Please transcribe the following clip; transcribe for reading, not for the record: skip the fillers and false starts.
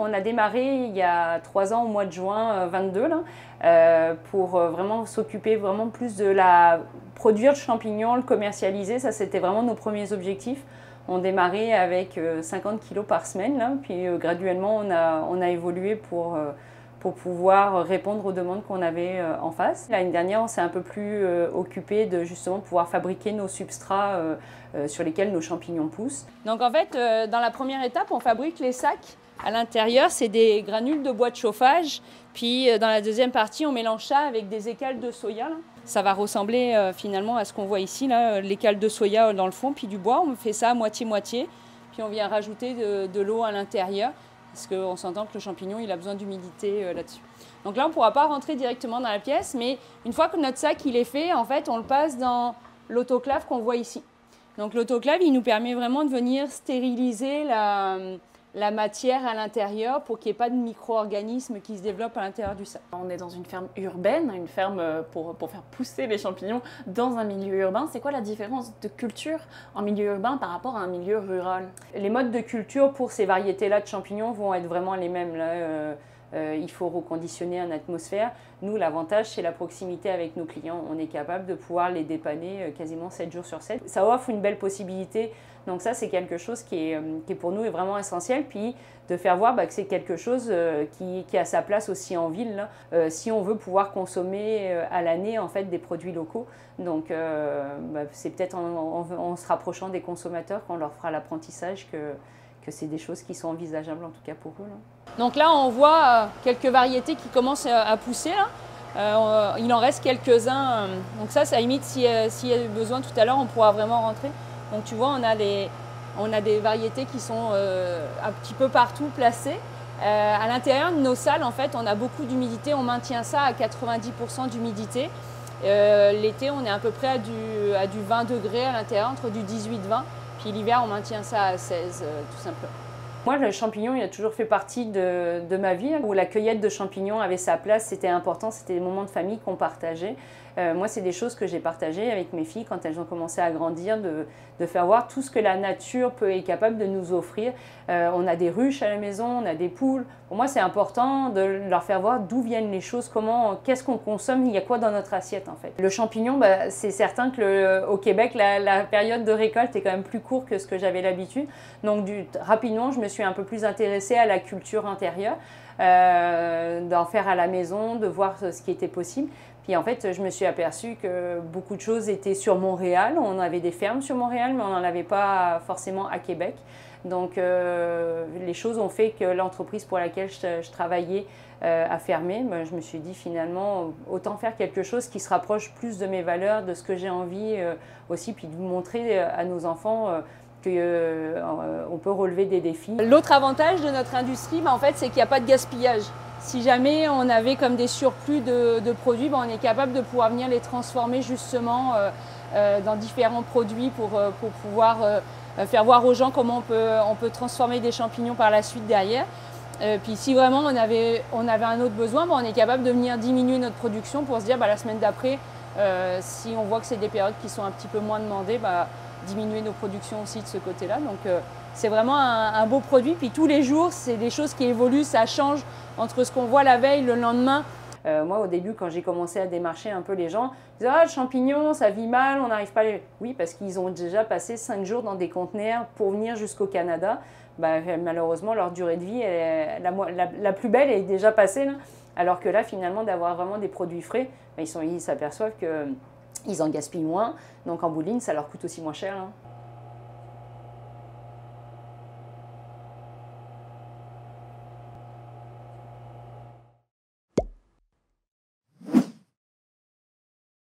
On a démarré il y a 3 ans au mois de juin 22 là, pour vraiment s'occuper vraiment plus de produire le champignon, le commercialiser. Ça, c'était vraiment nos premiers objectifs. On démarrait avec 50 kg par semaine, là, puis graduellement on a évolué pour pouvoir répondre aux demandes qu'on avait en face. L'année dernière, on s'est un peu plus occupé de justement pouvoir fabriquer nos substrats sur lesquels nos champignons poussent. Donc en fait, dans la première étape, on fabrique les sacs. À l'intérieur, c'est des granules de bois de chauffage. Puis dans la deuxième partie, on mélange ça avec des écales de soya. Là. Ça va ressembler finalement à ce qu'on voit ici, l'écale de soya dans le fond, puis du bois. On fait ça à moitié-moitié. Puis on vient rajouter de l'eau à l'intérieur. Parce qu'on s'entend que le champignon, il a besoin d'humidité là-dessus. Donc là, on ne pourra pas rentrer directement dans la pièce, mais une fois que notre sac il est fait, en fait, on le passe l'autoclave qu'on voit ici. Donc l'autoclave, il nous permet vraiment de venir stériliser la matière à l'intérieur pour qu'il n'y ait pas de micro-organismes qui se développent à l'intérieur du sac. On est dans une ferme urbaine, une ferme pour faire pousser les champignons dans un milieu urbain. C'est quoi la différence de culture en milieu urbain par rapport à un milieu rural? Les modes de culture pour ces variétés-là de champignons vont être vraiment les mêmes. Là. Il faut reconditionner en atmosphère. Nous, l'avantage, c'est la proximité avec nos clients. On est capable de pouvoir les dépanner quasiment 7 jours sur 7. Ça offre une belle possibilité. Donc ça, c'est quelque chose qui est pour nous est vraiment essentiel. Puis de faire voir que c'est quelque chose qui a sa place aussi en ville, là, si on veut pouvoir consommer à l'année en fait, des produits locaux. Donc c'est peut-être en se rapprochant des consommateurs qu'on leur fera l'apprentissage que c'est des choses qui sont envisageables en tout cas pour eux. Là. Donc là, on voit quelques variétés qui commencent à pousser. Là. Il en reste quelques-uns. Donc ça limite, s'il y a besoin tout à l'heure, on pourra vraiment rentrer. Donc tu vois, on a des variétés qui sont un petit peu partout placées. À l'intérieur de nos salles, en fait, on a beaucoup d'humidité. On maintient ça à 90% d'humidité. L'été, on est à peu près à du 20 degrés à l'intérieur, entre du 18-20. Puis l'hiver, on maintient ça à 16, tout simplement. Moi, le champignon, il a toujours fait partie de ma vie, où la cueillette de champignons avait sa place, c'était important, c'était des moments de famille qu'on partageait. Moi, c'est des choses que j'ai partagées avec mes filles quand elles ont commencé à grandir, de faire voir tout ce que la nature est capable de nous offrir. On a des ruches à la maison, on a des poules. Pour moi, c'est important de leur faire voir d'où viennent les choses, qu'est-ce qu'on consomme, il y a quoi dans notre assiette en fait. Le champignon, c'est certain qu'au Québec, la période de récolte est quand même plus courte que ce que j'avais l'habitude. Donc rapidement, je me suis un peu plus intéressée à la culture intérieure, d'en faire à la maison, de voir ce qui était possible. Puis en fait, je me suis aperçue que beaucoup de choses étaient sur Montréal. On avait des fermes sur Montréal, mais on n'en avait pas forcément à Québec. Donc les choses ont fait que l'entreprise pour laquelle je travaillais a fermé. Je me suis dit finalement, autant faire quelque chose qui se rapproche plus de mes valeurs, de ce que j'ai envie aussi, puis de montrer à nos enfants qu'on peut relever des défis. L'autre avantage de notre industrie, en fait, c'est qu'il n'y a pas de gaspillage. Si jamais on avait comme des surplus de produits, on est capable de pouvoir venir les transformer justement dans différents produits pour pouvoir faire voir aux gens comment on peut transformer des champignons par la suite derrière. Puis si vraiment on avait un autre besoin, on est capable de venir diminuer notre production pour se dire la semaine d'après, si on voit que c'est des périodes qui sont un petit peu moins demandées, diminuer nos productions aussi de ce côté-là. Donc c'est vraiment un beau produit. Puis tous les jours, c'est des choses qui évoluent, ça change entre ce qu'on voit la veille, le lendemain. Moi, au début, quand j'ai commencé à démarcher un peu les gens, ils disaient « Ah, le champignon, ça vit mal, on n'arrive pas à les... » Oui, parce qu'ils ont déjà passé 5 jours dans des conteneurs pour venir jusqu'au Canada. Malheureusement, leur durée de vie, la plus belle est déjà passée. Là. Alors que là, finalement, d'avoir vraiment des produits frais, ils s'aperçoivent qu'ils en gaspillent moins. Donc en bout de ligne, ça leur coûte aussi moins cher. Hein.